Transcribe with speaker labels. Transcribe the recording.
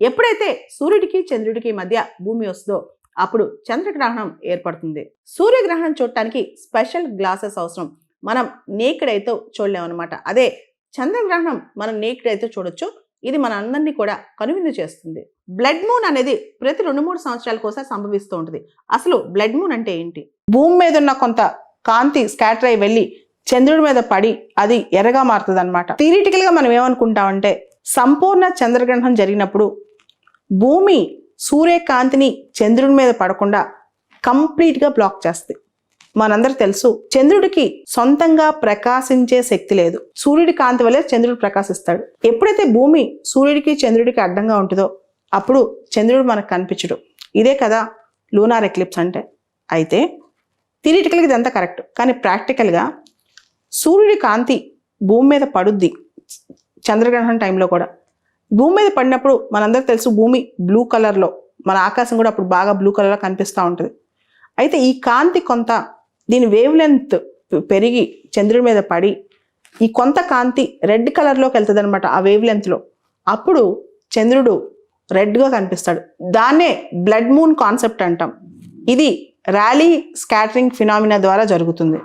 Speaker 1: ఎప్పుడైతే సూర్యుడికి చంద్రుడికి మధ్య భూమి వస్తుందో అప్పుడు చంద్రగ్రహణం ఏర్పడుతుంది. సూర్యగ్రహణం చూడటానికి స్పెషల్ గ్లాసెస్ అవసరం. మనం నేకెడ్ అయితే చూడలేమన్నమాట. అదే చంద్రగ్రహణం మనం నేకెడ్ అయితే చూడొచ్చు. ఇది మన అందరినీ కూడా కనువిందు చేస్తుంది. బ్లడ్ మూన్ అనేది ప్రతి 2-3 సంవత్సరాలకు ఒకసారి సంభవిస్తూ ఉంటుంది. అసలు బ్లడ్ మూన్ అంటే ఏంటి? భూమి మీద ఉన్న కొంత కాంతి స్కాటర్ అయి వెళ్ళి చంద్రుడి మీద పడి అది ఎర్రగా మారుతుంది అనమాట. థియరిటికల్ గా మనం ఏమనుకుంటామంటే సంపూర్ణ చంద్రగ్రహణం జరిగినప్పుడు భూమి సూర్యకాంతిని చంద్రుడి మీద పడకుండా కంప్లీట్ గా బ్లాక్ చేస్తుంది. మనందరికి తెలుసు చంద్రుడికి సొంతంగా ప్రకాశించే శక్తి లేదు. సూర్యుడి కాంతి వల్లే చంద్రుడు ప్రకాశిస్తాడు. ఎప్పుడైతే భూమి సూర్యుడికి చంద్రుడికి అడ్డంగా ఉంటుందో అప్పుడు చంద్రుడు మనకు కనిపించడు. ఇదే కదా లూనార్ ఎక్లిప్స్ అంటే. అయితే థియరిటికల్గా ఇదంతా కరెక్ట్, కానీ ప్రాక్టికల్గా సూర్యుడి కాంతి భూమి మీద పడుద్ది. చంద్రగ్రహణం టైంలో కూడా భూమి మీద పడినప్పుడు మనందరికి తెలుసు భూమి బ్లూ కలర్లో, మన ఆకాశం కూడా అప్పుడు బాగా బ్లూ కలర్లో కనిపిస్తూ ఉంటుంది. అయితే ఈ కాంతి కొంత దీని వేవ్ లెంత్ పెరిగి చంద్రుడి మీద పడి ఈ కొంత కాంతి రెడ్ కలర్లోకి వెళ్తుంది అనమాట. ఆ వేవ్ లెంత్లో అప్పుడు చంద్రుడు రెడ్గా కనిపిస్తాడు. దాన్నే బ్లడ్ మూన్ కాన్సెప్ట్ అంటాం. ఇది ర్యాలీ స్కాటరింగ్ ఫినామినా ద్వారా జరుగుతుంది.